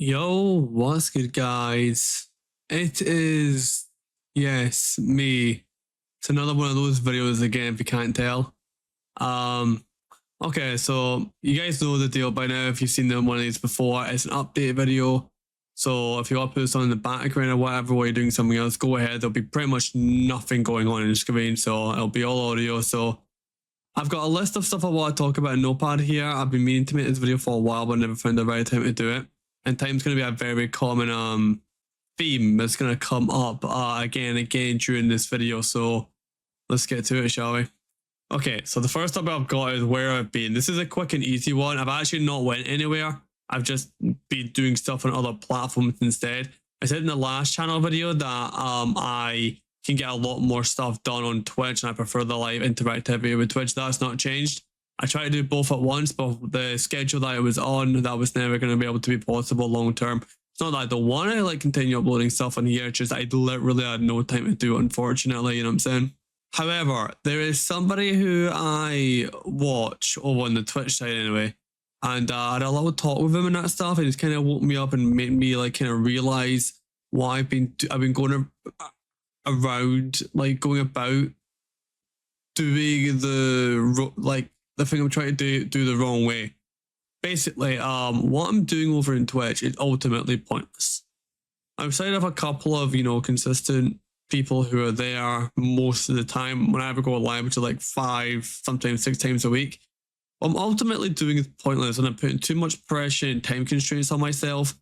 Yo, what's good, guys? It is, yes, me. It's another one of those videos again, if you can't tell. Um, okay, so you guys know the deal by now if you've seen one of these before. It's an update video. So if you want to put this on in the background or whatever while you're doing something else, go ahead. There'll be pretty much nothing going on in the screen, so it'll be all audio. So I've got a list of stuff I want to talk about in Notepad here. I've been meaning to make this video for a while, but never found the right time to do it. And time's going to be a very common theme that's going to come up again and again during this video. So let's get to it, shall we? Okay, so the first topic I've got is where I've been. This is a quick and easy one. I've actually not went anywhere. I've just been doing stuff on other platforms instead. I said in the last channel video that I can get a lot more stuff done on Twitch, and I prefer the live interactivity with Twitch. That's not changed. I tried to do both at once, but the schedule that I was on, that was never going to be able to be possible long term. It's not that I don't want to continue uploading stuff on here, it's just I literally had no time to do it, unfortunately, you know what I'm saying? However, there is somebody who I watch over on the Twitch side anyway, and I had a little talk with him and that stuff, and he's kind of woke me up and made me kind of realize what I've been going around, going about doing the thing I'm trying to do the wrong way. Basically, what I'm doing over in Twitch is ultimately pointless. Outside of a couple of, consistent people who are there most of the time, when I ever go live, which is 5, sometimes 6 times a week, what I'm ultimately doing is pointless, and I'm putting too much pressure and time constraints on myself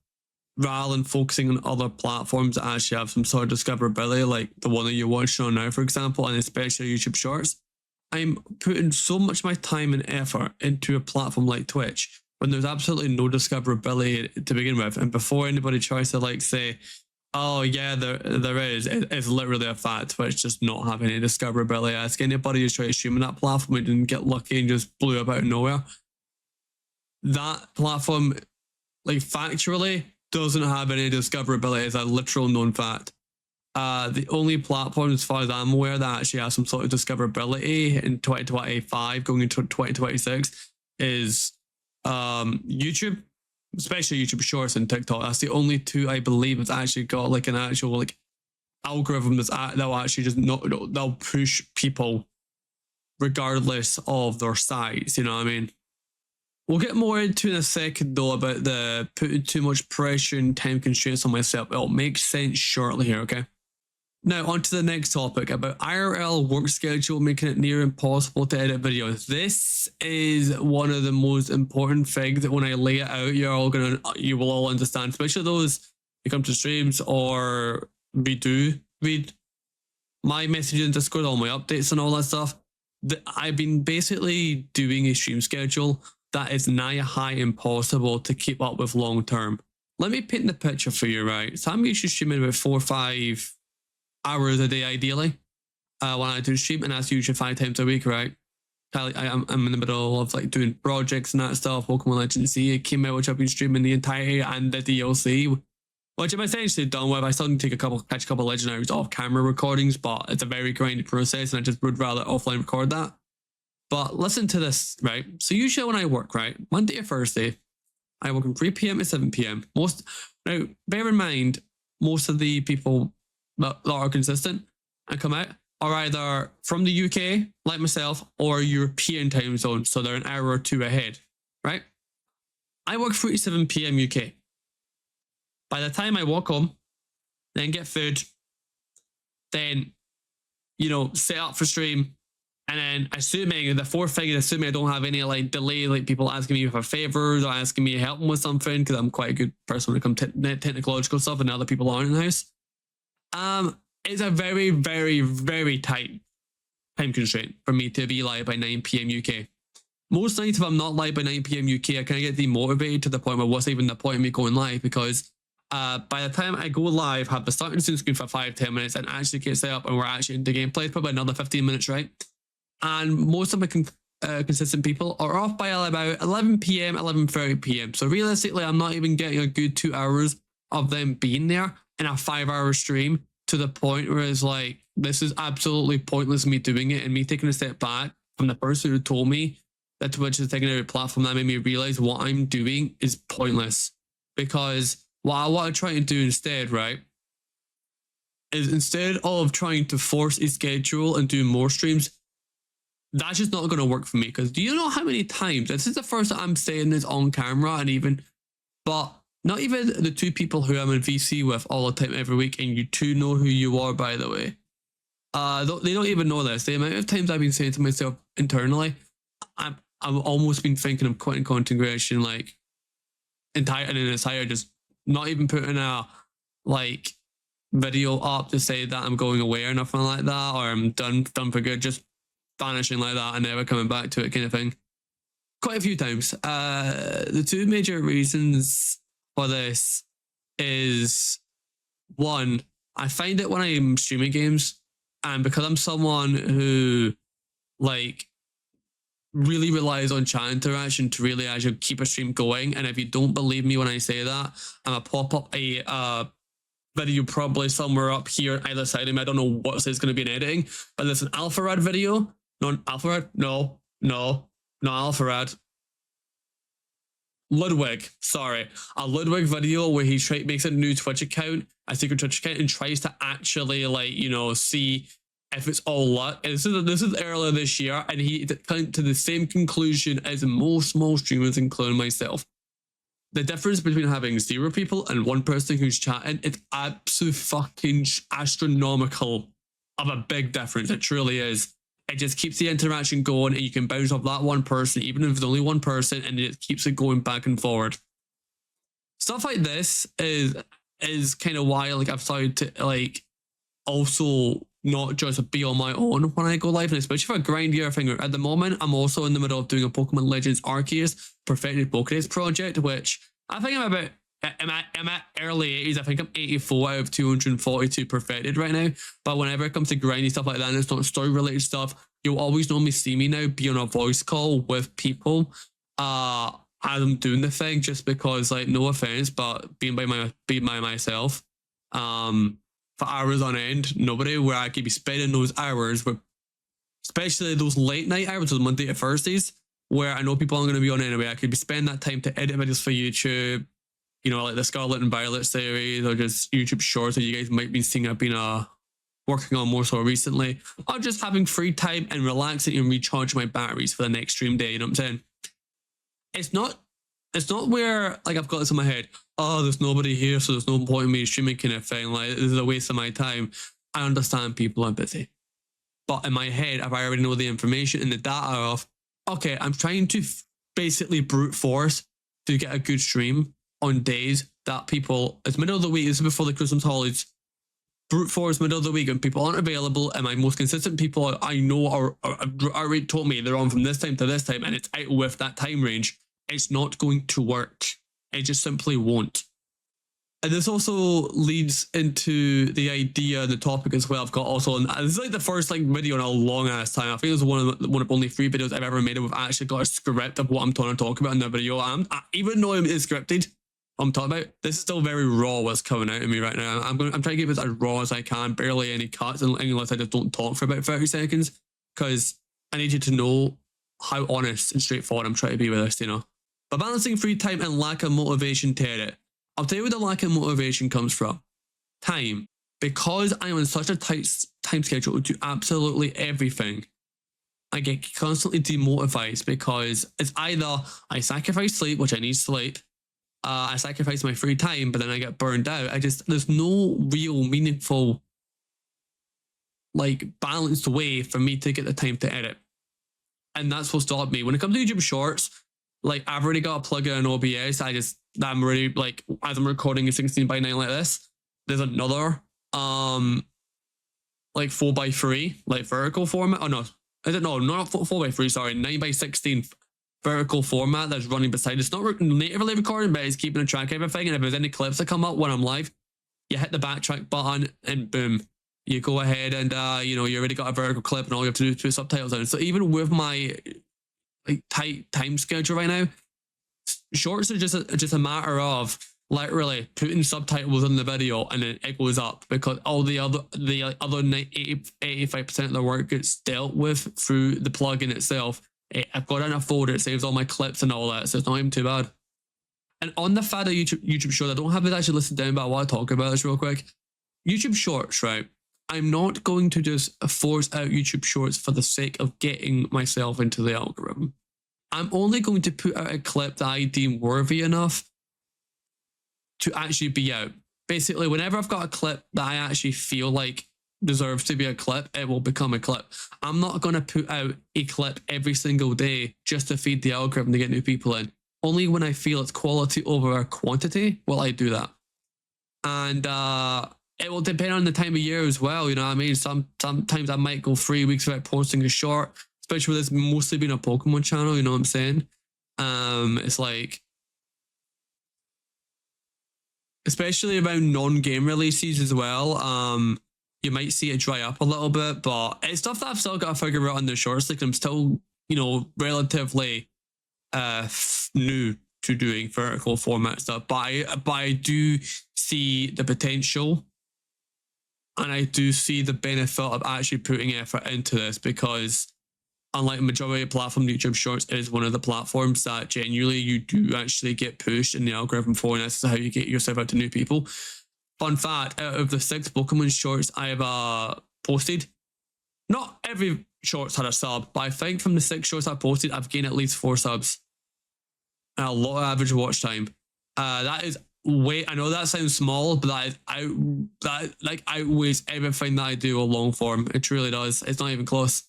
rather than focusing on other platforms that actually have some sort of discoverability, like the one that you're watching on now, for example, and especially YouTube Shorts. I'm putting so much of my time and effort into a platform like Twitch when there's absolutely no discoverability to begin with. And before anybody tries to say, oh yeah, there is, it's literally a fact. Twitch just not having any discoverability. Ask anybody who's tried to stream on that platform and didn't get lucky and just blew up out of nowhere. That platform, factually, doesn't have any discoverability. It's a literal known fact. The only platform, as far as I'm aware, that actually has some sort of discoverability in 2025 going into 2026 is YouTube, especially YouTube Shorts and TikTok. That's the only two I believe that's actually got an actual algorithm that'll actually just they'll push people regardless of their size. You know what I mean? We'll get more into in a second though about the putting too much pressure and time constraints on myself. It'll make sense shortly here, okay? Now, on to the next topic about IRL work schedule making it near impossible to edit videos. This is one of the most important things that when I lay it out, you will all understand, especially those who come to streams or read my messages in Discord, all my updates and all that stuff. I've been basically doing a stream schedule that is nigh high impossible to keep up with long term. Let me paint the picture for you, right? So I'm usually streaming about 4 or 5 hours a day, ideally, when I do stream, and that's usually 5 times a week, right? I'm in the middle of doing projects and that stuff. Pokemon Legends Z came out, which I've been streaming the entirety, and the DLC, which I'm essentially done with. I still need to catch a couple of legendaries off camera recordings, but it's a very grindy process, and I just would rather offline record that. But listen to this, right? So usually when I work, right, Monday to Thursday, I work from 3 p.m. to 7 p.m. Now, bear in mind, most of the people that are consistent and come out are either from the UK, like myself, or European time zone, so they're an hour or 2 ahead, right? I work 3 to 7 p.m. UK. By the time I walk home, then get food, then, set up for stream, and then the fourth thing is assuming I don't have any delay, people asking me for favors or asking me to help them with something, because I'm quite a good person when it comes to technological stuff and other people aren't in the house. It's a very, very, very tight time constraint for me to be live by 9 p.m. UK. Most nights if I'm not live by 9 p.m. UK, I kind of get demotivated to the point where what's even the point of me going live, because by the time I go live, have the starting soon screen for 5-10 minutes and actually get set up and we're actually into gameplay, it's probably another 15 minutes, right? And most of my consistent people are off by about 11 p.m, 11:30 p.m. So realistically, I'm not even getting a good 2 hours of them being there in a 5-hour stream, to the point where it's this is absolutely pointless me doing it, and me taking a step back from the person who told me that Twitch is taking a platform that made me realize what I'm doing is pointless. Because what I want to try to do instead, right, is instead of trying to force a schedule and do more streams, that's just not going to work for me. Because do you know how many times, this is the first time I'm saying this on camera, and even, but not even the two people who I'm in VC with all the time every week, and you two know who you are, by the way. They don't even know this. The amount of times I've been saying to myself internally, I've almost been thinking of quitting content creation, like entire just not even putting a like video up to say that I'm going away or nothing like that, or I'm done for good, just vanishing like that and never coming back to it, kind of thing. Quite a few times. The two major reasons for this is, one, I find it when I'm streaming games, and because I'm someone who like really relies on chat interaction to really actually keep a stream going, and if you don't believe me when I say that, I'm gonna pop up a video probably somewhere up here either side of me. I don't know what it's going to be in editing, but there's an Alpharad video. No, Alpharad? No, not Alpharad. Ludwig, sorry. A Ludwig video where he makes a new Twitch account, a secret Twitch account, and tries to actually, like, you know, see if it's all luck. And this is earlier this year, and he came to the same conclusion as most small streamers, including myself. The difference between having 0 people and 1 person who's chatting, it's absolutely fucking astronomical of a big difference. It truly is. It just keeps the interaction going, and you can bounce off that 1 person, even if it's only 1 person, and it keeps it going back and forward. Stuff like this is kind of why, like, I've started to, like, also not just be on my own when I go live, and especially for a grindier thing. At the moment, I'm also in the middle of doing a Pokemon Legends Arceus Perfected Pokédex project, which I think I'm at early 80s. I think I'm 84 out of 242 perfected right now. But whenever it comes to grindy stuff like that, and it's not story related stuff, you'll always normally see me now be on a voice call with people as I'm doing the thing, just because, like, no offense, but being by myself, for hours on end, nobody, where I could be spending those hours with, especially those late night hours, those Monday to Thursdays, where I know people aren't going to be on anyway. I could be spending that time to edit videos for YouTube, you know, like the Scarlet and Violet series, or just YouTube shorts that you guys might be seeing I've been working on more so recently, or just having free time and relaxing and recharging my batteries for the next stream day. You know what I'm saying? It's not where, like, I've got this in my head, oh, there's nobody here, so there's no point in me streaming, kind of thing. Like, this is a waste of my time. I understand people are busy. But in my head, if I already know the information and the data of, okay, I'm trying to basically brute force to get a good stream on days that people, it's middle of the week, this is before the Christmas holidays, brute force middle of the week, and people aren't available, and my most consistent people I know are already told me they're on from this time to this time, and it's out with that time range. It's not going to work. It just simply won't. And this also leads into the idea, the topic as well. I've got also, and this is like the first like video in a long ass time. I think it's one of only 3 videos I've ever made where I've actually got a script of what I'm trying to talk about in the video. Even though it's scripted, I'm talking about, this is still very raw what's coming out of me right now. I'm trying to keep it as raw as I can, barely any cuts, unless I just don't talk for about 30 seconds, because I need you to know how honest and straightforward I'm trying to be with this, you know. But balancing free time and lack of motivation to edit. I'll tell you where the lack of motivation comes from. Time. Because I am on such a tight time schedule to do absolutely everything, I get constantly demotivated, because it's either I sacrifice sleep, which I need sleep, I sacrifice my free time, but then I get burned out. There's no real meaningful, like, balanced way for me to get the time to edit. And that's what stopped me. When it comes to YouTube Shorts, like, I've already got a plugin in OBS. I'm already, like, as I'm recording a 16:9 like this, there's another, like 4:3, like vertical format. Oh no, is it? No, not 4:3, sorry, 9:16 vertical format that's running beside. It's not natively recording, but it's keeping a track of everything. And if there's any clips that come up when I'm live, you hit the backtrack button and boom, you go ahead and, you know, you already got a vertical clip, and all you have to do is put subtitles on. So even with my, like, tight time schedule right now, shorts are just a matter of literally putting subtitles in the video, and then it goes up, because all the other 85% of the work gets dealt with through the plugin itself. I've got in a folder, it saves all my clips and all that, so it's not even too bad. And on the fad of YouTube Shorts, I don't have it actually listed down, but I want to talk about this real quick. YouTube Shorts, right? I'm not going to just force out YouTube Shorts for the sake of getting myself into the algorithm. I'm only going to put out a clip that I deem worthy enough to actually be out. Basically, whenever I've got a clip that I actually feel like deserves to be a clip, it will become a clip. I'm not going to put out a clip every single day just to feed the algorithm to get new people in. Only when I feel it's quality over quantity will I do that. And it will depend on the time of year as well. You know what I mean? Sometimes I might go 3 weeks without posting a short, especially with this mostly being a Pokemon channel. You know what I'm saying? It's like, especially around non-game releases as well. You might see it dry up a little bit, but it's stuff that I've still got to figure out on the shorts. Like I'm still, you know, relatively new to doing vertical format stuff, but I do see the potential, and I do see the benefit of actually putting effort into this, because unlike majority of platforms, YouTube Shorts is one of the platforms that genuinely you do actually get pushed in the algorithm for, and this is how you get yourself out to new people. Fun fact, out of the 6 Pokemon shorts I have posted, not every shorts had a sub, but I think from the 6 shorts I posted, I've gained at least 4 subs and a lot of average watch time. That is way, I know that sounds small, but that outweighs everything that I do on long form. It truly does. It's not even close.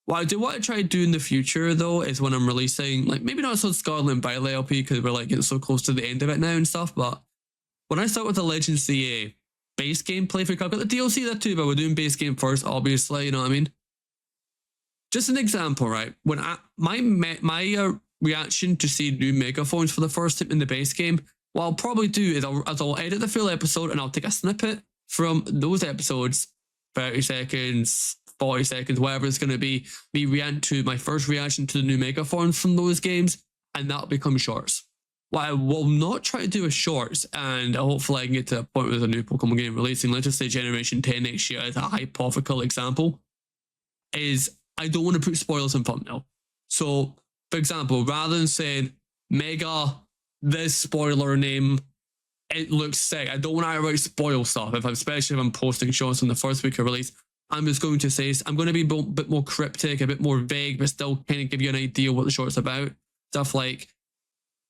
What I do want to try to do in the future, though, is when I'm releasing, like, maybe not so Scarlet Violet LP, because we're like getting so close to the end of it now and stuff, but when I start with the Legends CA base game playthrough, I've got the DLC there too, but we're doing base game first, obviously, you know what I mean? Just an example, right? When my reaction to see new megaphones for the first time in the base game, what I'll probably do is I'll edit the full episode and I'll take a snippet from those episodes, 30 seconds, 40 seconds, whatever it's going to be, me react to my first reaction to the new megaphones from those games, and that'll become shorts. What I will not try to do with shorts, and hopefully I can get to a point with a new Pokemon game releasing, let's just say Generation 10 next year as a hypothetical example, is I don't want to put spoilers in thumbnail. So, for example, rather than saying, Mega, this spoiler name, it looks sick, I don't want to outright spoil stuff, especially if I'm posting shorts on the first week of release. I'm just going to say, I'm going to be a bit more cryptic, a bit more vague, but still kind of give you an idea what the short's about. Stuff like,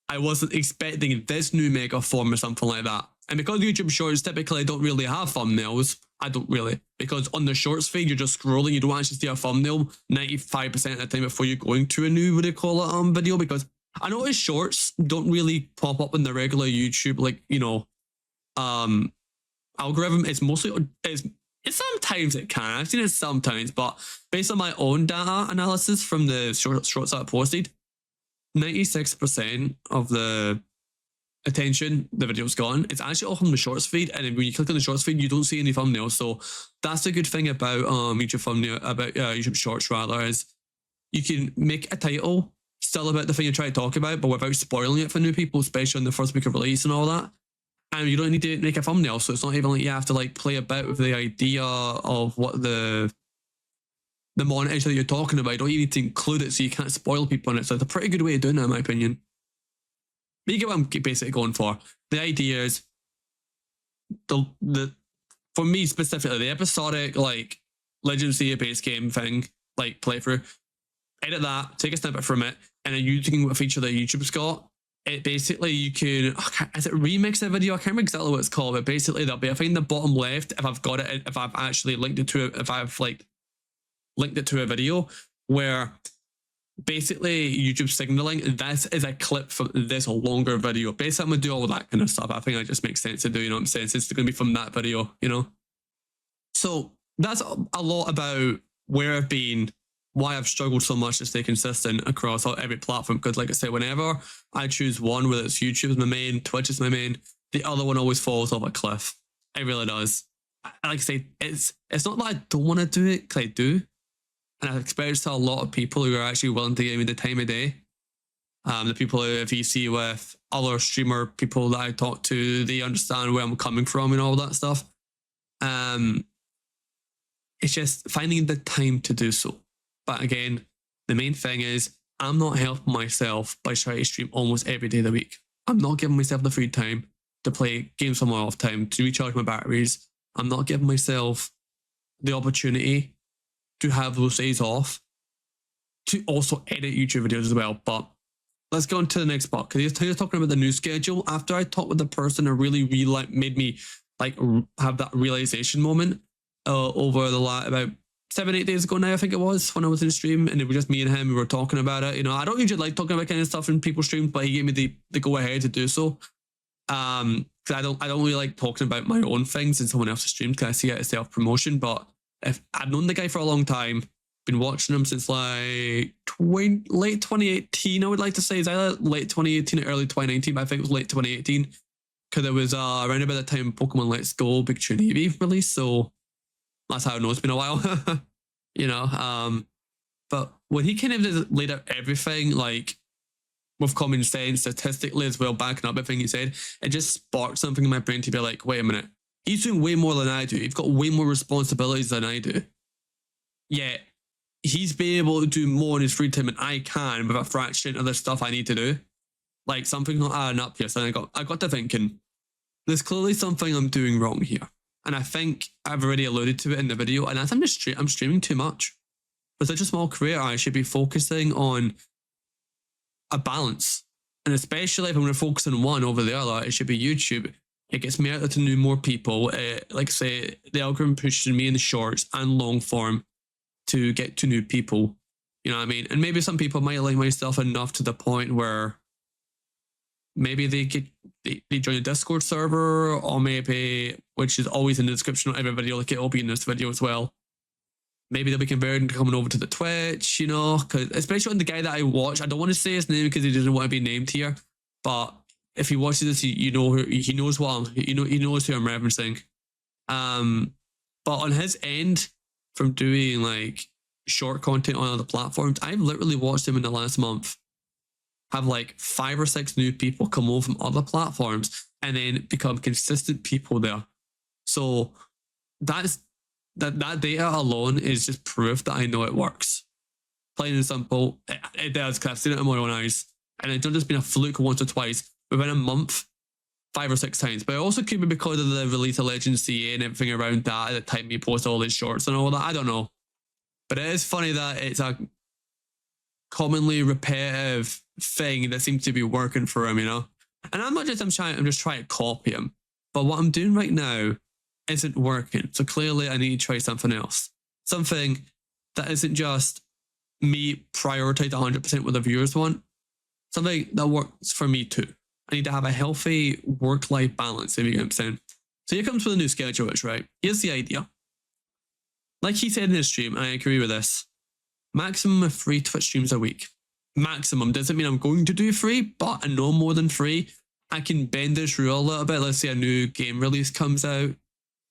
I wasn't expecting this new mega form or something like that. And because YouTube Shorts typically don't really have thumbnails, I don't really, because on the Shorts feed, you're just scrolling, you don't actually see a thumbnail 95% of the time before you're going to a new, video, because I noticed Shorts don't really pop up in the regular YouTube, like, you know, algorithm. It's mostly, it's sometimes it can, I've seen it sometimes, but based on my own data analysis from the shorts that I posted, 96% of the attention the video's gone. It's actually all from the shorts feed, and when you click on the shorts feed, you don't see any thumbnails. So that's the good thing about YouTube Shorts rather, is you can make a title still about the thing you're trying to talk about, but without spoiling it for new people, especially on the first week of release and all that. And you don't need to make a thumbnail, so it's not even like you have to like play about with the idea of what the montage that you're talking about. You don't need to include it so you can't spoil people on it. So it's a pretty good way of doing it, in my opinion. But you get what I'm basically going for. The idea is the for me specifically, the episodic like Legend of Zelda base game thing, like playthrough, edit that, take a snippet from it, and then using what feature that YouTube's got, it basically you can, is it remix a video? I can't remember exactly what it's called, but basically there'll be, I think in the bottom left, if I've got it, if I've actually linked it to it, if I've like linked it to a video where basically YouTube signaling this is a clip from this longer video. Basically, I'm going to do all of that kind of stuff. I think that just makes sense to do, you know what I'm saying? Since it's going to be from that video, you know? So that's a lot about where I've been, why I've struggled so much to stay consistent across every platform. Because like I said, whenever I choose one, whether it's YouTube is my main, Twitch is my main, the other one always falls off a cliff. It really does. Like I say, it's not that I don't want to do it, because I do. And I've experienced a lot of people who are actually willing to give me the time of day. The people who, if you see with other streamer people that I talk to, they understand where I'm coming from and all that stuff. It's just finding the time to do so. But again, the main thing is I'm not helping myself by trying to stream almost every day of the week. I'm not giving myself the free time to play games on my off time, to recharge my batteries. I'm not giving myself the opportunity to have those days off to also edit YouTube videos as well. But let's go on to the next part, because he was talking about the new schedule. After I talked with the person, it really made me like have that realization moment over the about 7-8 days ago now, I think it was, when I was in stream, and it was just me and him. We were talking about it. You know, I don't usually like talking about kind of stuff in people's streams, but he gave me the go ahead to do so. Because I don't really like talking about my own things in someone else's stream, because I see it as self promotion. But if I've known the guy for a long time, been watching him since like late 2018, I would like to say. It's either late 2018 or early 2019, but I think it was late 2018, because it was around about the time Pokemon Let's Go Big Tree Navy released. So that's how I know it's been a while. You know, but when he kind of just laid out everything, like with common sense, statistically as well, backing up everything he said, it just sparked something in my brain to be like, wait a minute, he's doing way more than I do. He's got way more responsibilities than I do. Yet he's been able to do more in his free time than I can with a fraction of the stuff I need to do. Like, something's not adding up here. So I got to thinking, there's clearly something I'm doing wrong here. And I think I've already alluded to it in the video, and I'm streaming too much. For such a small creator, I should be focusing on a balance. And especially if I'm going to focus on one over the other, it should be YouTube. It gets me out there to know more people. Like I say, the algorithm pushes me in the shorts and long form to get to new people. You know what I mean? And maybe some people might like myself enough to the point where maybe they join a Discord server, or maybe, which is always in the description of every video, like it'll be in this video as well. Maybe they'll be converted into coming over to the Twitch, you know, because especially on the guy that I watch, I don't want to say his name because he doesn't want to be named here, but if he watches this, he knows what he knows who I'm referencing. But on his end, from doing like short content on other platforms, I've literally watched him in the last month have like 5 or 6 new people come over from other platforms and then become consistent people there. So that data alone is just proof that I know it works. Plain and simple, it does, because I've seen it in my own eyes. And it's not just been a fluke once or twice. Within a month, 5 or 6 times. But it also could be because of the release of Legends CA and everything around that at the time he posted all his shorts and all that. I don't know. But it is funny that it's a commonly repetitive thing that seems to be working for him, you know? And I'm just trying to copy him. But what I'm doing right now isn't working. So clearly I need to try something else. Something that isn't just me prioritize 100% what the viewers want. Something that works for me too. I need to have a healthy work-life balance, if you get what I'm saying. So here comes with the new schedule, right? Here's the idea. Like he said in his stream, and I agree with this, maximum of 3 Twitch streams a week. Maximum doesn't mean I'm going to do 3, but I know more than 3. I can bend this rule a little bit. Let's say a new game release comes out,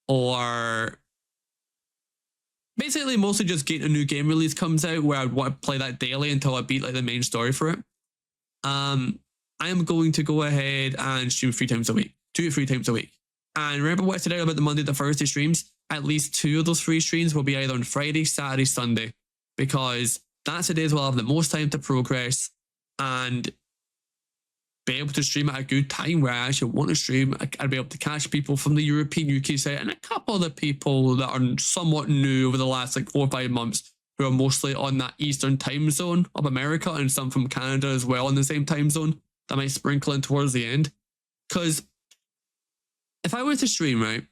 or basically mostly just getting a new game release comes out where I want to play that daily until I beat like the main story for it. I am going to go ahead and stream 3 times a week, 2 to 3 times a week. And remember what I said about the Monday to Thursday streams? At least 2 of those 3 streams will be either on Friday, Saturday, Sunday, because that's the days where I'll have the most time to progress and be able to stream at a good time where I actually want to stream. I'd be able to catch people from the European UK side and a couple of the people that are somewhat new over the last like 4 or 5 months who are mostly on that Eastern time zone of America, and some from Canada as well in the same time zone that might sprinkle in towards the end. Because if I were to stream, right,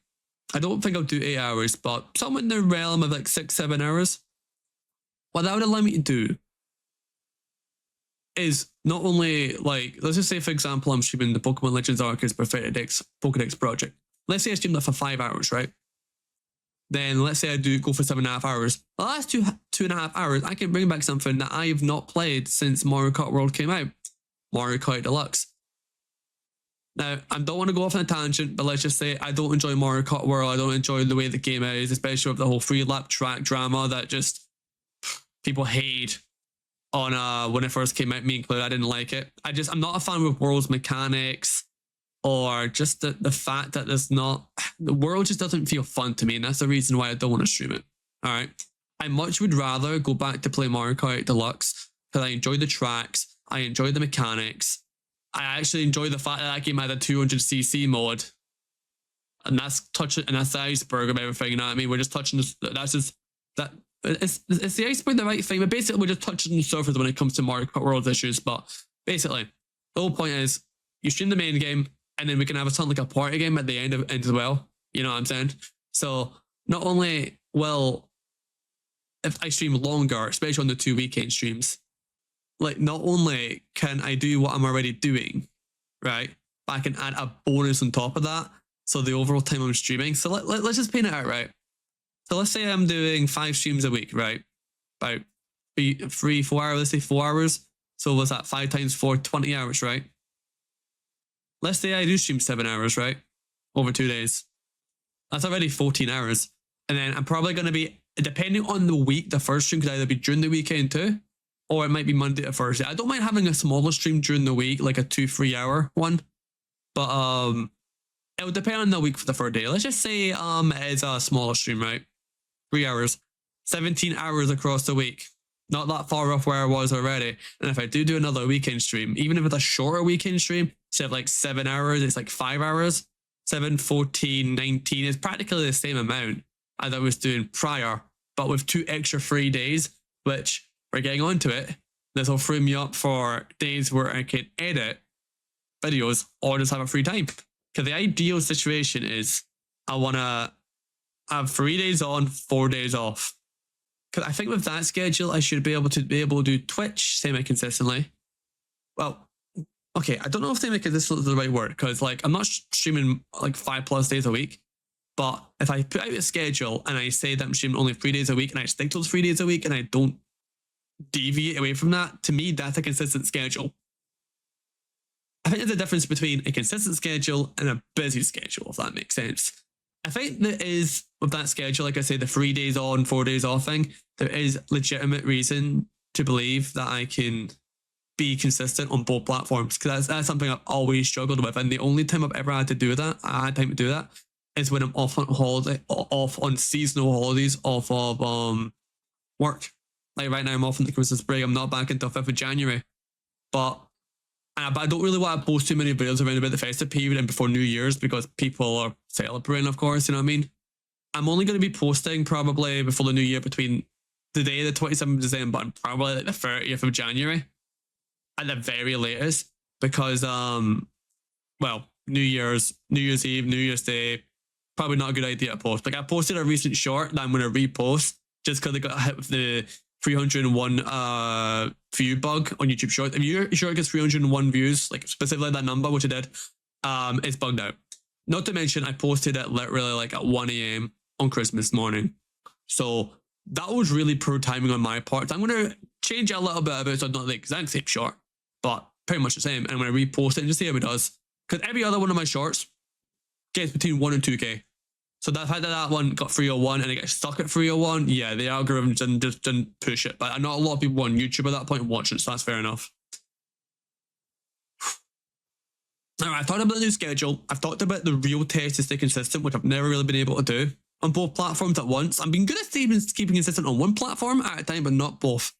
I don't think I'll do 8 hours, but somewhere in the realm of like 6-7 hours, what that would allow me to do is not only like, let's just say for example, I'm streaming the Pokemon Legends Arceus Pokedex project. Let's say I stream that for 5 hours, right? Then let's say I do go for 7.5 hours. The last 2.5 hours, I can bring back something that I have not played since Mario Kart World came out. Mario Kart Deluxe. Now, I don't want to go off on a tangent, but let's just say I don't enjoy Mario Kart World. I don't enjoy the way the game is, especially with the whole free lap track drama that just people hate on when it first came out, me included. I didn't like it. I'm not a fan with World's mechanics, or just the fact that the world just doesn't feel fun to me, and that's the reason why I don't want to stream it. All right. I much would rather go back to play Mario Kart Deluxe because I enjoy the tracks, I enjoy the mechanics, I actually enjoy the fact that that game had a 200cc mod, and that's the iceberg of everything. You know what I mean? We're just touching this. That's just that. Is the iceberg the right thing? But basically, we're just touching the surface when it comes to Mario Kart World issues. But basically, the whole point is you stream the main game, and then we can have something like a party game at the end as well. You know what I'm saying? So not only will if I stream longer, especially on the 2 weekend streams, like not only can I do what I'm already doing, right, but I can add a bonus on top of that. So the overall time I'm streaming. So let's just paint it out, right? So let's say I'm doing 5 streams a week, right? About 4 hours, let's say 4 hours. So what's that? 5 times 4, 20 hours, right? Let's say I do stream 7 hours, right? Over 2 days. That's already 14 hours. And then I'm probably going to be, depending on the week, the first stream could either be during the weekend too, or it might be Monday to Thursday. I don't mind having a smaller stream during the week, like a 2-3 hour one. But it would depend on the week for the third day. Let's just say it's a smaller stream, right? 3 hours. 17 hours across the week. Not that far off where I was already. And if I do another weekend stream, even if it's a shorter weekend stream, instead of like 7 hours, it's like 5 hours. 7, 14, 19 is practically the same amount as I was doing prior, but with 2 extra free days, which we're getting onto it. This will free me up for days where I can edit videos or just have a free time. Because the ideal situation is I want to have 3 days on, 4 days off. Because I think with that schedule, I should be able to do Twitch semi-consistently. Well, okay, I don't know if semi-consistent is the right word, because like I'm not streaming like 5+ days a week. But if I put out a schedule and I say that I'm streaming only 3 days a week and I stick to those 3 days a week and I don't deviate away from that, to me, that's a consistent schedule. I think there's a difference between a consistent schedule and a busy schedule, if that makes sense. I think there is, with that schedule, like I say, the 3 days on, 4 days off thing, there is legitimate reason to believe that I can be consistent on both platforms, because that's something I've always struggled with. And the only time I've ever had to do that, is when I'm off on holiday, off on seasonal holidays, off of work. Like right now, I'm off on the Christmas break. I'm not back until 5th of January. But I don't really want to post too many videos around about the festive period and before New Year's, because people are celebrating, of course, you know what I mean? I'm only going to be posting probably before the New Year between the day of the 27th of December and probably like the 30th of January at the very latest, because, well, New Year's Eve, New Year's Day, probably not a good idea to post. Like I posted a recent short that I'm going to repost just because I got hit with the 301 view bug on YouTube Short. If your short gets 301 views, like specifically that number, which it did, it's bugged out. Not to mention, I posted it literally like at 1 a.m. on Christmas morning. So that was really poor timing on my part. I'm going to change it a little bit of it, so not the exact same short, but pretty much the same. And I'm going to repost it and just see how it does. Because every other one of my shorts gets between 1 and 2K. So the fact that one got 301 and it gets stuck at 301, yeah, the algorithm just didn't push it. But not a lot of people on YouTube at that point watching it, so that's fair enough. All right, I've talked about the new schedule. I've talked about the real test to stay consistent, which I've never really been able to do on both platforms at once. I've been good at keeping consistent on one platform at a time, but not both.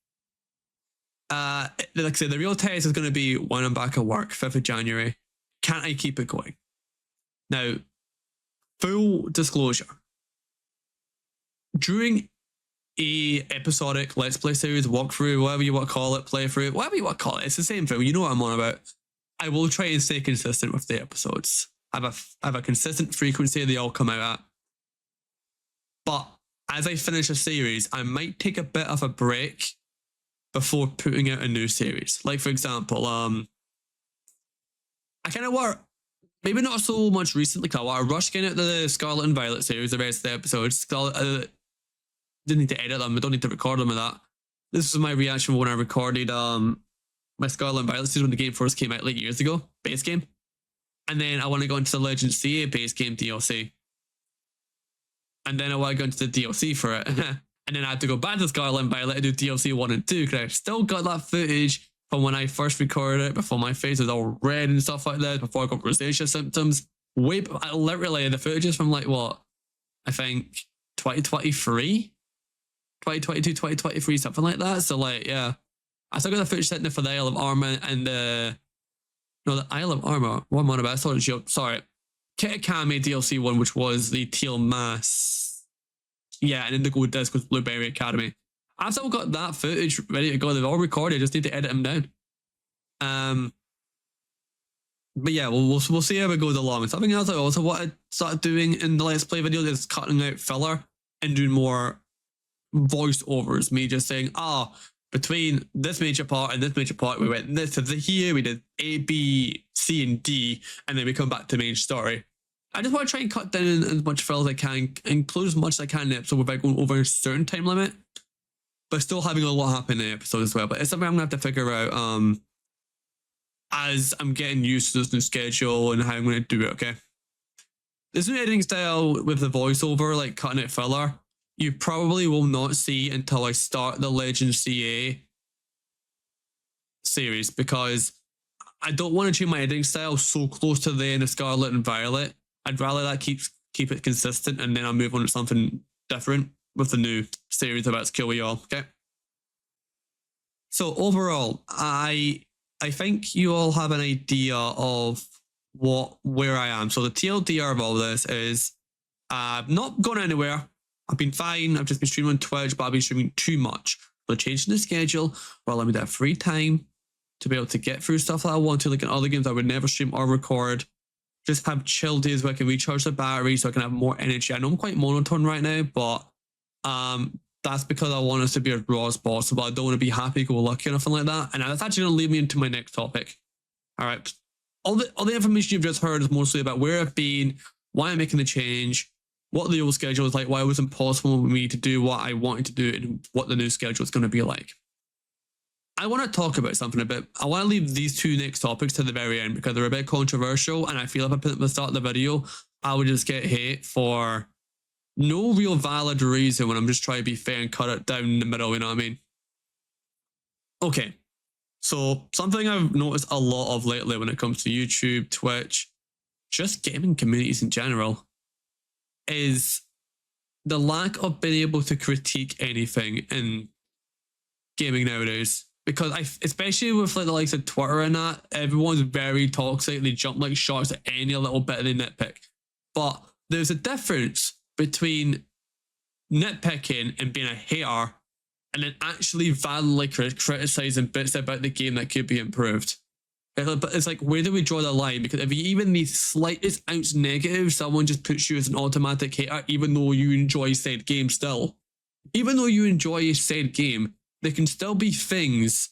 Like I said, the real test is going to be when I'm back at work, 5th of January. Can I keep it going? Now, full disclosure, during a episodic Let's Play series, walkthrough, whatever you want to call it, playthrough, whatever you want to call it, it's the same thing. You know what I'm on about. I will try and stay consistent with the episodes. I have a consistent frequency they all come out at. But as I finish a series, I might take a bit of a break before putting out a new series. Like, for example, I kind of want, maybe not so much recently, because I want to rush getting out the Scarlet and Violet series, the rest of the episodes. Didn't need to edit them, I don't need to record them with that. This was my reaction when I recorded my Scarlet and Violet series when the game first came out like years ago, base game. And then I want to go into the Legend CA base game DLC. And then I want to go into the DLC for it. And then I had to go back to Scarlet and Violet and do DLC 1 and 2, because I still got that footage from when I first recorded it, before my face was all red and stuff like that, before I got rosacea symptoms. Literally, the footage is from like, what? I think 2023? 2022, 2023, something like that. So like, yeah. I still got the footage sitting there for the Isle of Armor and the No, the Isle of Armor. What am I on about? I thought it was, sorry. Kit Kami DLC one, which was the Teal Mass. Yeah, and Indigo Disc with Blueberry Academy. I've still got that footage ready to go. They've all recorded. I just need to edit them down. But yeah, we'll see how it goes along. Something else I also want to start doing in the Let's Play video is cutting out filler and doing more voiceovers. Me just saying, between this major part and this major part, we went this to here, we did A, B, C, and D, and then we come back to the main story. I just want to try and cut down as much filler as I can, include as much as I can in the episode without going over a certain time limit, but still having a lot happen in the episode as well. But it's something I'm going to have to figure out as I'm getting used to this new schedule and how I'm going to do it, okay? This new editing style with the voiceover, like cutting out filler, you probably will not see until I start the Legend CA series, because I don't want to change my editing style so close to the end of Scarlet and Violet. I'd rather that keep it consistent, and then I'll move on to something different with the new series about Kill We All, okay? So overall, I think you all have an idea of where I am. So the TLDR of all this is I've not gone anywhere. I've been fine. I've just been streaming on Twitch, but I've been streaming too much. So changing the schedule will allow me that free time to be able to get through stuff that I want to, like in other games I would never stream or record. Just have chill days where I can recharge the battery so I can have more energy. I know I'm quite monotone right now, but that's because I want us to be as raw as possible. I don't want to be happy-go-lucky or nothing like that. And that's actually going to lead me into my next topic. All right. All the information you've just heard is mostly about where I've been, why I'm making the change, what the old schedule is like, why it was impossible for me to do what I wanted to do, and what the new schedule is going to be like. I want to talk about something a bit. I want to leave these two next topics to the very end because they're a bit controversial, and I feel if I put them at the start of the video, I would just get hate for no real valid reason when I'm just trying to be fair and cut it down in the middle, you know what I mean? Okay, so something I've noticed a lot of lately when it comes to YouTube, Twitch, just gaming communities in general, is the lack of being able to critique anything in gaming nowadays. Because especially with like the likes of Twitter and that, everyone's very toxic. They jump like sharks at any little bit and they nitpick. But there's a difference between nitpicking and being a hater and then actually validly criticizing bits about the game that could be improved. But it's like, where do we draw the line? Because if you even the slightest ounce negative, someone just puts you as an automatic hater, even though you enjoy said game still. Even though you enjoy said game, there can still be things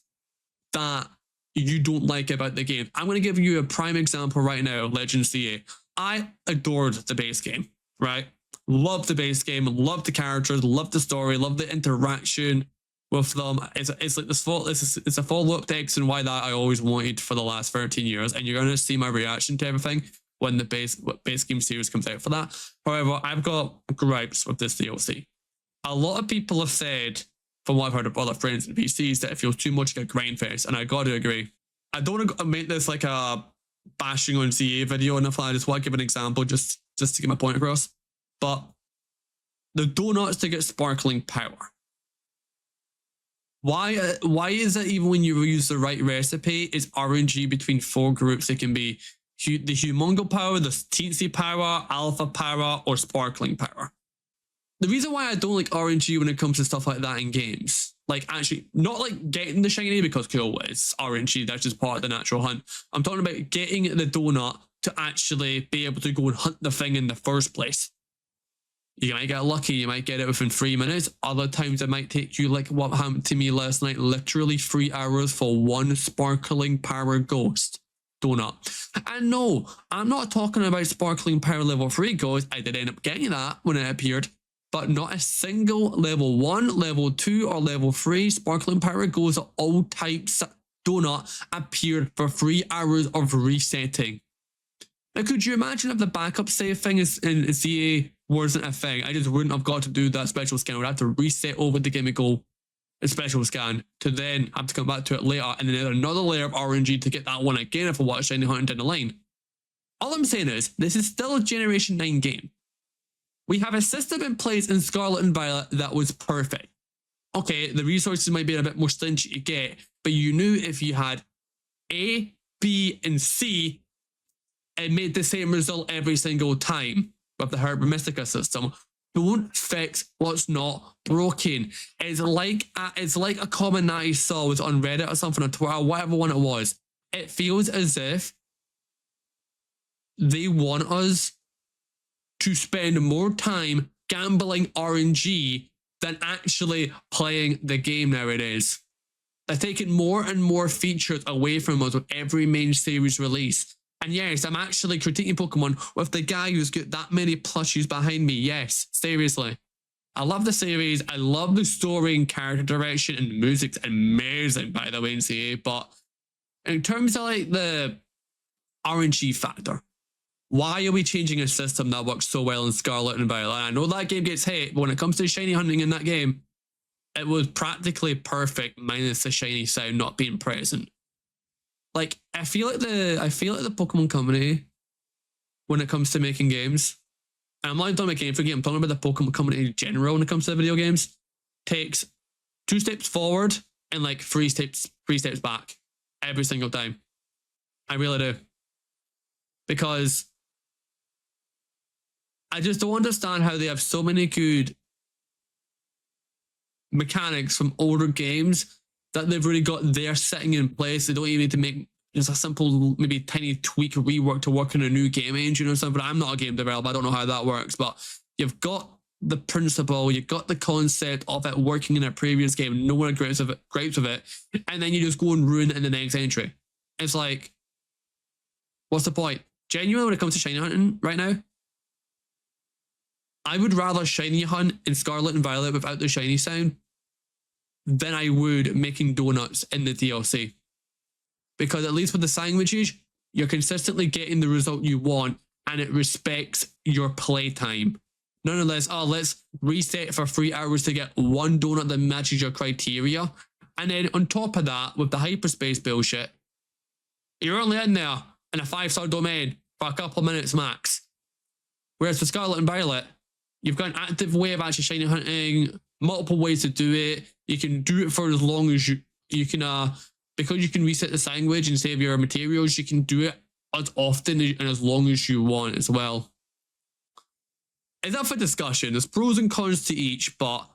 that you don't like about the game. I'm going to give you a prime example right now, Legend CA. I adored the base game, right? Loved the base game, loved the characters, loved the story, loved the interaction with them. It's like it's a follow-up to X and Y that I always wanted for the last 13 years, and you're going to see my reaction to everything when the base game series comes out for that. However, I've got gripes with this DLC. A lot of people have said, from what I've heard of other friends and PCs, that it feels too much like a grind fest, and I got to agree. I don't want to make this like a bashing on CA video or nothing. I just want to give an example just to get my point across. But the donuts to get sparkling power. Why is it even when you use the right recipe, is RNG between 4 groups? It can be the humongo power, the teensy power, alpha power, or sparkling power. The reason why I don't like RNG when it comes to stuff like that in games, like actually not like getting the shiny, because cool, it's RNG, that's just part of the natural hunt. I'm talking about getting the donut to actually be able to go and hunt the thing in the first place. You might get lucky, you might get it within 3 minutes. Other times it might take you, like what happened to me last night, literally 3 hours for one sparkling power ghost donut. And no, I'm not talking about sparkling power level 3 ghost. I did end up getting that when it appeared, but not a single level 1, level 2, or level 3 sparkling power ghost of all types donut appeared for 3 hours of resetting. Now, could you imagine if the backup save thing in CA wasn't a thing? I just wouldn't have got to do that special scan. I'd have to reset over the game and go a special scan to then have to come back to it later, and then another layer of RNG to get that one again if I watch shiny hunting down the line. All I'm saying is, this is still a Generation 9 game. We have a system in place in Scarlet and Violet that was perfect. Okay, the resources might be a bit more stingy to get, but you knew if you had A, B, and C, it made the same result every single time with the Herba Mystica system. Don't fix what's not broken. It's like a comment that I saw was on Reddit or something, or Twitter, whatever one it was. It feels as if they want us to spend more time gambling RNG than actually playing the game nowadays. They're taking more and more features away from us with every main series release. And yes, I'm actually critiquing Pokemon with the guy who's got that many plushies behind me. Yes, seriously. I love the series. I love the story and character direction, and the music's amazing, by the way, in CA. But in terms of like the RNG factor, why are we changing a system that works so well in Scarlet and Violet? I know that game gets hate, but when it comes to shiny hunting in that game, it was practically perfect, minus the shiny sound not being present. Like, I feel like the Pokemon Company, when it comes to making games, and I'm not talking about Game for Game, I'm talking about the Pokemon Company in general when it comes to video games, takes 2 steps forward and like 3 steps back every single time. I really do. Because I just don't understand how they have so many good mechanics from older games that they've really got there sitting in place. They don't even need to make just a simple, maybe tiny tweak or rework to work in a new game engine or something. I'm not a game developer. I don't know how that works, but you've got the principle, you've got the concept of it working in a previous game. No one gripes with it, and then you just go and ruin it in the next entry. It's like, what's the point? Genuinely, when it comes to shiny hunting right now, I would rather shiny hunt in Scarlet and Violet without the shiny sound than I would making donuts in the DLC. Because at least with the sandwiches, you're consistently getting the result you want, and it respects your playtime. None of this, let's reset for 3 hours to get one donut that matches your criteria. And then on top of that, with the hyperspace bullshit, you're only in there in a 5-star domain for a couple of minutes max. Whereas for Scarlet and Violet, you've got an active way of actually shiny hunting, multiple ways to do it. You can do it for as long as you can, because you can reset the sandwich and save your materials, you can do it as often and as long as you want as well. It's up for discussion. There's pros and cons to each, but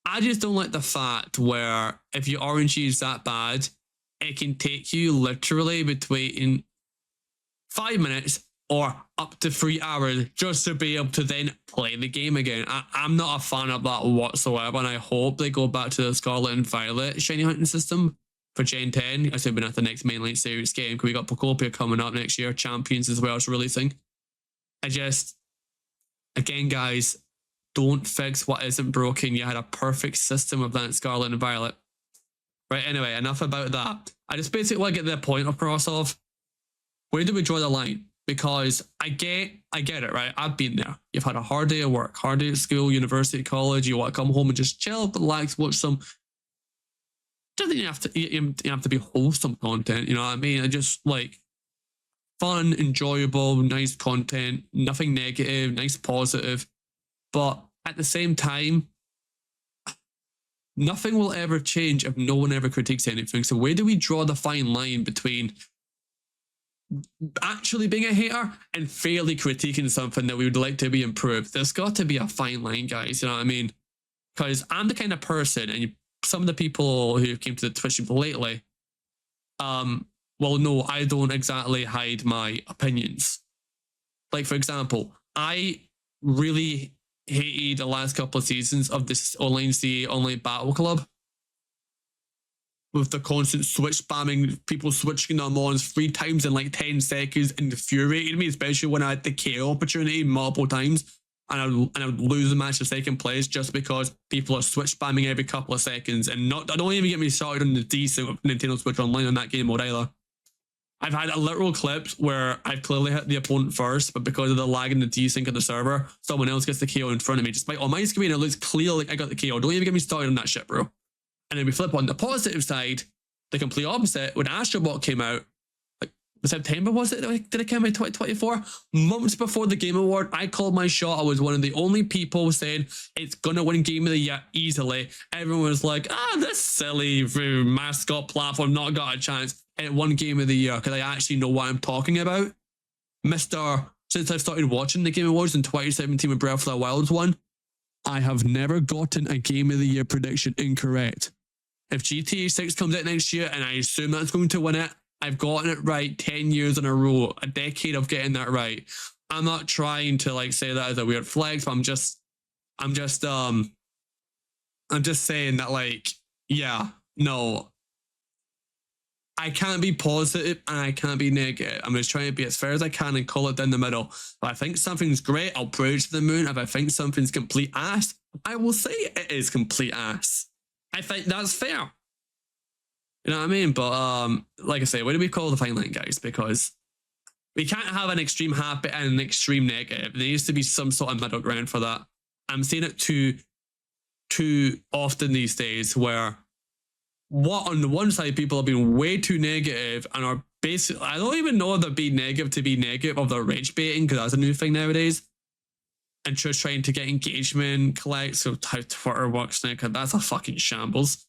I just don't like the fact where if your RNG is that bad, it can take you literally between 5 minutes or up to 3 hours just to be able to then play the game again. I'm not a fan of that whatsoever, and I hope they go back to the Scarlet and Violet shiny hunting system for Gen 10, assuming that's the next mainline series game, because we got Pokopia coming up next year, Champions as well, it's releasing. Again, guys, don't fix what isn't broken. You had a perfect system of that in Scarlet and Violet. Right, anyway, enough about that. I just basically want to get the point across of, where do we draw the line? Because I get it, right? I've been there. You've had a hard day at work, hard day at school, university, college. You want to come home and just chill, relax, watch some. Doesn't you have to be wholesome content, you know what I mean? And just like fun, enjoyable, nice content, nothing negative, nice positive. But at the same time, nothing will ever change if no one ever critiques anything. So where do we draw the fine line between actually being a hater and fairly critiquing something that we would like to be improved? There's got to be a fine line, guys, you know what I mean? Because I'm the kind of person, and some of the people who came to the Twitch lately, well, no, I don't exactly hide my opinions. Like, for example, I really hated the last couple of seasons of this online CA Online Battle Club, with the constant switch spamming, people switching their mons 3 times in like 10 seconds, infuriated me, especially when I had the KO opportunity multiple times, and I would lose the match to second place just because people are switch spamming every couple of seconds. And don't even get me started on the decent of Nintendo Switch Online on that game mode either. I've had a literal clips where I've clearly hit the opponent first, but because of the lag in the desync of the server, someone else gets the KO in front of me. Despite on my screen, it looks clear like I got the KO. Don't even get me started on that shit, bro. And then we flip on the positive side, the complete opposite. When Astro Bot came out, like September was it? Did it come out in 2024? Months before the Game Award, I called my shot. I was one of the only people saying it's gonna win Game of the Year easily. Everyone was like, this silly mascot platform not got a chance. it won Game of the Year because I actually know what I'm talking about. Since I've started watching the Game Awards in 2017 when Breath of the Wild won, I have never gotten a Game of the Year prediction incorrect. If GTA 6 comes out next year and I assume that's going to win it, I've gotten it right 10 years in a row, a decade of getting that right. I'm not trying to like say that as a weird flex, but I'm just saying that like, yeah, no, I can't be positive and I can't be negative. I'm just trying to be as fair as I can and call it down the middle. If I think something's great, I'll praise to the moon. If I think something's complete ass, I will say it is complete ass. I think that's fair. You know what I mean? But like I say, what do we call the fine line, guys? Because we can't have an extreme happy and an extreme negative. There needs to be some sort of middle ground for that. I'm seeing it too often these days where on the one side, people are being way too negative and are basically, I don't even know if they're being negative to be negative, or they're rage baiting, because that's a new thing nowadays. And just trying to get engagement, collect, so how Twitter works now, because that's a fucking shambles.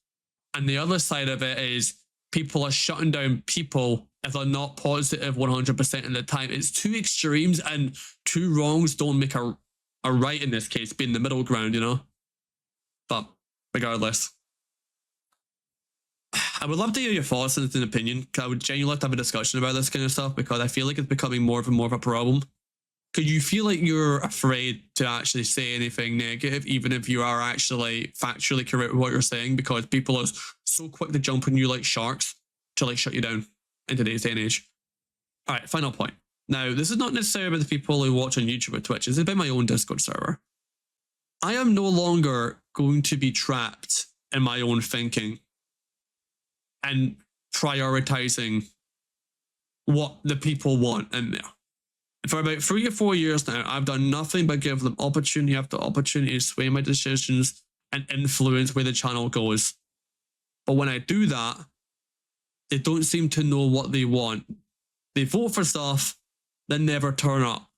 And the other side of it is people are shutting down people if they're not positive 100% of the time. It's two extremes, and two wrongs don't make a right in this case, being the middle ground, you know? But regardless, I would love to hear your thoughts and an opinion, because I would genuinely love to have a discussion about this kind of stuff, because I feel like it's becoming more and more of a problem. Because you feel like you're afraid to actually say anything negative, even if you are actually factually correct with what you're saying, because people are so quick to jump on you like sharks to like shut you down in today's day and age. All right, final point. Now, this is not necessarily about the people who watch on YouTube or Twitch. This is about my own Discord server. I am no longer going to be trapped in my own thinking and prioritizing what the people want in there. For about 3 or 4 years now, I've done nothing but give them opportunity after opportunity to sway my decisions and influence where the channel goes. But when I do that, they don't seem to know what they want. They vote for stuff, then never turn up.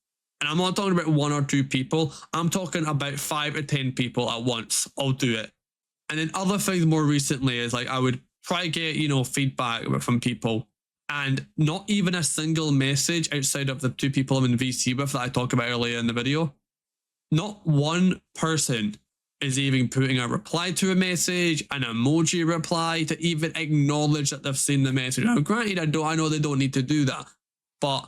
And I'm not talking about 1 or 2 people. I'm talking about 5 or 10 people at once. I'll do it. And then other things more recently is like I would try to get, feedback from people. And not even a single message outside of the 2 people I'm in VC with that I talked about earlier in the video. Not one person is even putting a reply to a message, an emoji reply to even acknowledge that they've seen the message. Now, granted, I know they don't need to do that, but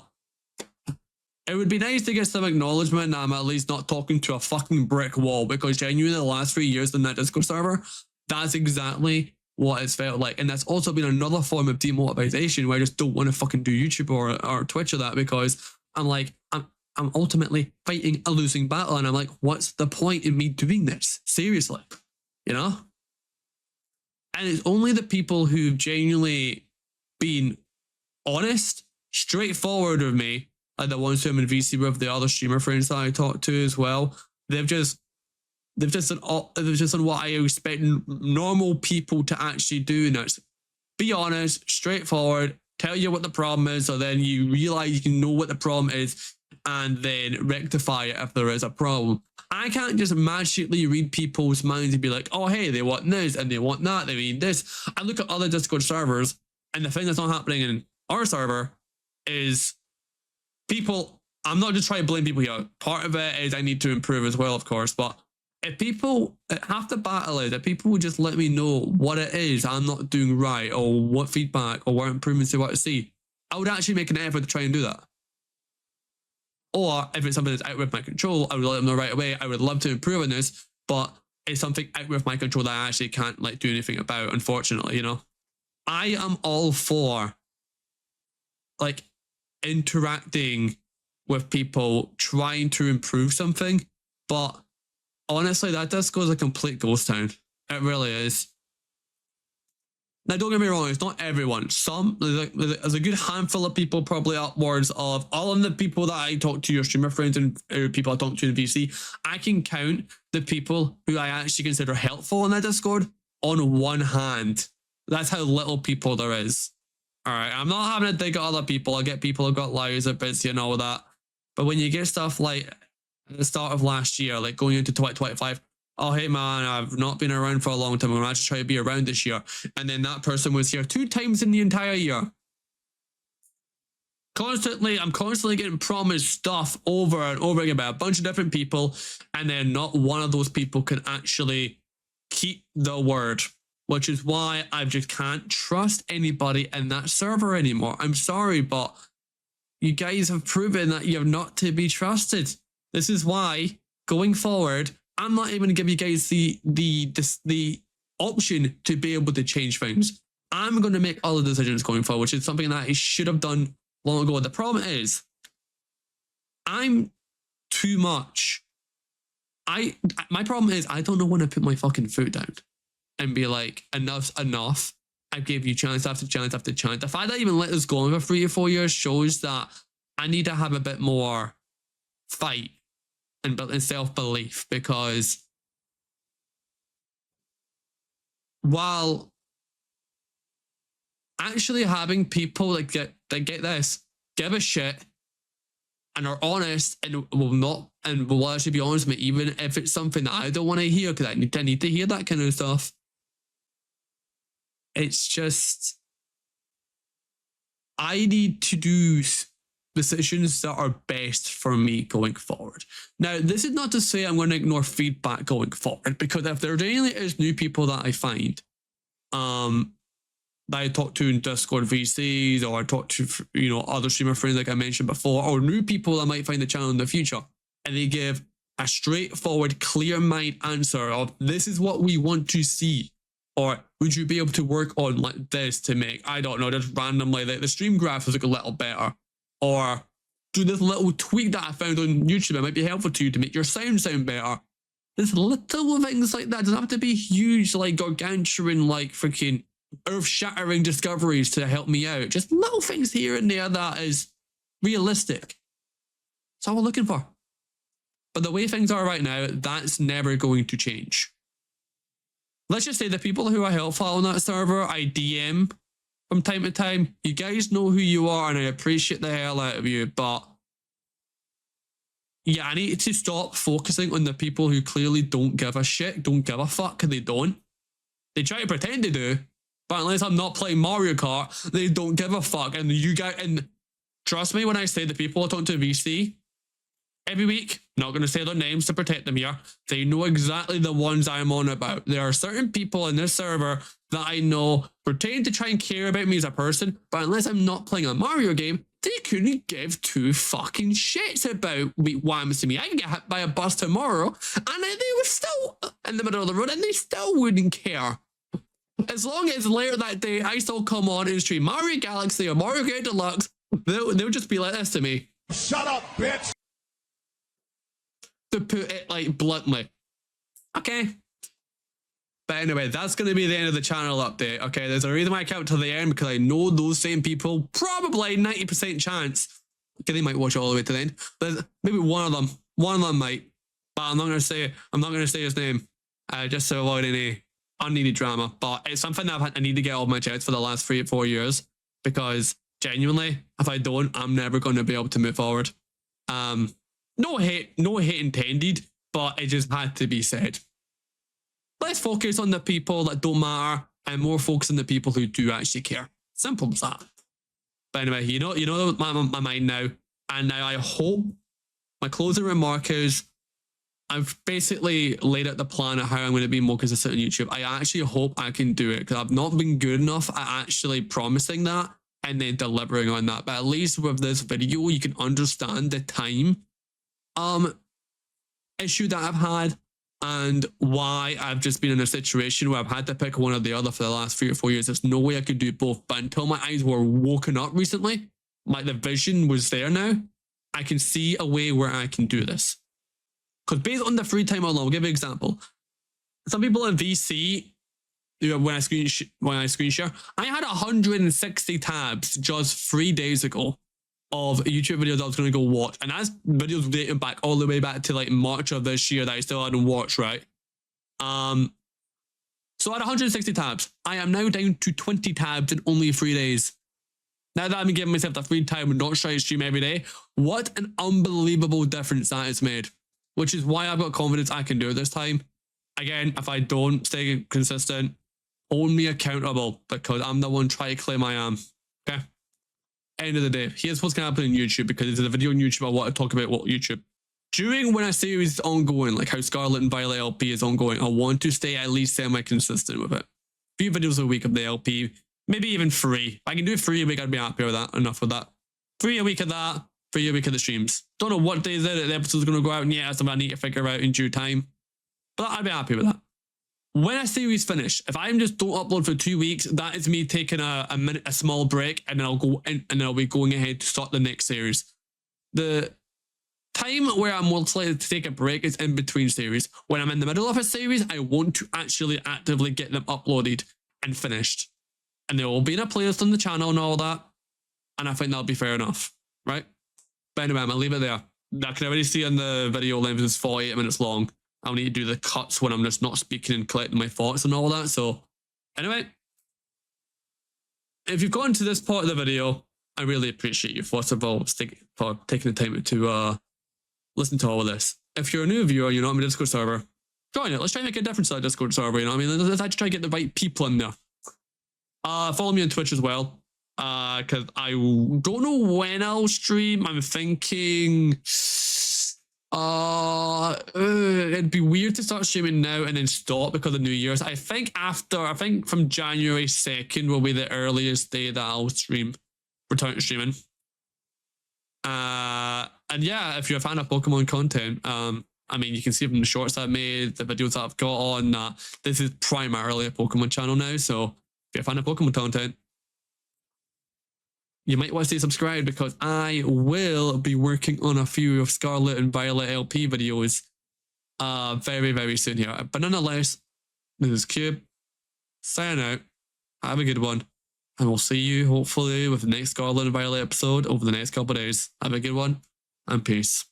it would be nice to get some acknowledgement that I'm at least not talking to a fucking brick wall, because genuinely the last 3 years in that Discord server, that's exactly what it's felt like. And that's also been another form of demotivation where I just don't want to fucking do YouTube or Twitch or that, because I'm like, I'm ultimately fighting a losing battle, and I'm like, what's the point in me doing this? Seriously, And it's only the people who've genuinely been honest, straightforward with me, like the ones who I'm in VC with, the other streamer friends that I talk to as well. They've just done what I expect normal people to actually do, and that's be honest, straightforward, tell you what the problem is, so then you realize you can know what the problem is, and then rectify it if there is a problem. I can't just magically read people's minds and be like, oh, hey, they want this and they want that, they mean this. I look at other Discord servers, and the thing that's not happening in our server is people, I'm not just trying to blame people here. Part of it is I need to improve as well, of course, but if people, half the battle is that people would just let me know what it is I'm not doing right, or what feedback or what improvements they want to see, I would actually make an effort to try and do that. Or if it's something that's out of my control, I would let them know right away. I would love to improve on this, but it's something out of my control that I actually can't do anything about, unfortunately, I am all for interacting with people, trying to improve something, but honestly, that Discord is a complete ghost town. It really is. Now, don't get me wrong, it's not everyone. There's a good handful of people, probably upwards of all of the people that I talk to, your streamer friends and people I talk to in VC. I can count the people who I actually consider helpful in that Discord on one hand. That's how little people there is. All right, I'm not having to dig at other people. I get people who've got lives, are busy and all that. But when you get stuff like at the start of last year, like going into 2025, oh, hey man, I've not been around for a long time. I'm actually trying to be around this year. And then that person was here 2 times in the entire year. I'm constantly getting promised stuff over and over again by a bunch of different people, and then not one of those people can actually keep the word, which is why I just can't trust anybody in that server anymore. I'm sorry, but you guys have proven that you're not to be trusted. This is why, going forward, I'm not even going to give you guys the option to be able to change things. I'm going to make all the decisions going forward, which is something that I should have done long ago. The problem is, I'm too much. My problem is I don't know when to put my fucking foot down and be like, enough's enough. I gave you chance after chance after chance. The fact that I even let this go on for 3 or 4 years shows that I need to have a bit more fight and self-belief, because while actually having people that get this, give a shit and are honest and will actually be honest with me, even if it's something that I don't want to hear, because I need to hear that kind of stuff. It's just, I need to do decisions that are best for me going forward. Now, this is not to say I'm going to ignore feedback going forward, because if there really is new people that I find, that I talk to in Discord VCs, or I talk to, other streamer friends like I mentioned before, or new people I might find the channel in the future, and they give a straightforward, clear mind answer of, this is what we want to see, or would you be able to work on like this to make, I don't know, just randomly, like the stream graphics look a little better, or do this little tweak that I found on YouTube, it might be helpful to you to make your sound better. There's little things like that. It doesn't have to be huge, like gargantuan, like freaking earth-shattering discoveries to help me out. Just little things here and there that is realistic. That's all we're looking for. But the way things are right now, that's never going to change. Let's just say the people who are helpful on that server, I DM from time to time. You guys know who you are, and I appreciate the hell out of you, but yeah, I need to stop focusing on the people who clearly don't give a shit, don't give a fuck, because they don't. They try to pretend they do, but unless I'm not playing Mario Kart, they don't give a fuck. And you guys, and trust me when I say the people I talk to VC every week, not going to say their names to protect them here, they know exactly the ones I'm on about. There are certain people in this server that I know pretend to try and care about me as a person, but unless I'm not playing a Mario game, they couldn't give two fucking shits about what happens to me. I can get hit by a bus tomorrow, and they were still in the middle of the road, and they still wouldn't care. As long as later that day I still come on and stream Mario Galaxy or Mario Kart Deluxe, they'll just be like this to me. Shut up, bitch! To put it like bluntly. Okay. But anyway, that's going to be the end of the channel update. Okay, there's a reason why I kept to the end, because I know those same people, probably 90% chance, okay, they might watch all the way to the end. There's maybe one of them might, but I'm not going to say his name, just to avoid any unneeded drama. But it's something that I need to get off my chest for the last 3 or 4 years, because genuinely, if I don't, I'm never going to be able to move forward. No hate intended, but it just had to be said. Let's focus on the people that don't matter, and more focus on the people who do actually care. Simple as that. But anyway, you know my mind now. And now I hope my closing remark is, I've basically laid out the plan of how I'm going to be more consistent on YouTube. I actually hope I can do it, because I've not been good enough at actually promising that and then delivering on that. But at least with this video, you can understand the time issue that I've had, and why I've just been in a situation where I've had to pick one or the other for the last 3 or 4 years. There's no way I could do both. But until my eyes were woken up recently, the vision was there now. I can see a way where I can do this. Because based on the free time alone, I'll give you an example. Some people in VC, when I screen share, I had 160 tabs just 3 days ago of YouTube videos I was going to go watch. And that's videos dating back all the way back to like March of this year that I still hadn't watched, right? So I had 160 tabs. I am now down to 20 tabs in only 3 days. Now that I'm giving myself the free time and not trying to stream every day, what an unbelievable difference that has made. Which is why I've got confidence I can do it this time. Again, if I don't stay consistent, hold me accountable, because I'm the one trying to claim I am. Okay? end of the day, here's what's going to happen in YouTube, because it's a video on YouTube. I want to talk about what YouTube. During when a series is ongoing, like how Scarlet and Violet LP is ongoing, I want to stay at least semi-consistent with it. A few videos a week of the LP, maybe even 3. If I can do 3 a week, I'd be happy with that. Enough with that. 3 a week of that, 3 a week of the streams. Don't know what days the episode's going to go out, and yeah, that's something I need to figure out in due time. But I'd be happy with that. When a series finish, if I'm just don't upload for 2 weeks, that is me taking a small break, and then I'll go in, and then I'll be going ahead to start the next series. The time where I'm most likely to take a break is in between series. When I'm in the middle of a series, I want to actually actively get them uploaded and finished. And they will be in a playlist on the channel and all that. And I think that'll be fair enough, right? But anyway, I'm going to leave it there. I can already see on the video length is 48 minutes long. I'll need to do the cuts when I'm just not speaking and collecting my thoughts and all that. So anyway, if you've gotten to this part of the video, I really appreciate you, first of all, for taking the time to listen to all of this. If you're a new viewer, you're not in my Discord server, join it. Let's try and make a difference to that Discord server, you know what I mean? Let's actually try to get the right people in there. Follow me on Twitch as well, because I don't know when I'll stream. I'm thinking it'd be weird to start streaming now and then stop because of New Year's. I think from January 2nd will be the earliest day that I'll return to streaming. And yeah, if you're a fan of Pokemon content, I mean, you can see from the shorts I've made, the videos that I've got on, this is primarily a Pokemon channel now. So if you're a fan of Pokemon content, you might want to stay subscribed, because I will be working on a few of Scarlet and Violet LP videos very, very soon here. But nonetheless, this is Cube. Sign out. Have a good one. And we'll see you hopefully with the next Scarlet and Violet episode over the next couple of days. Have a good one, and peace.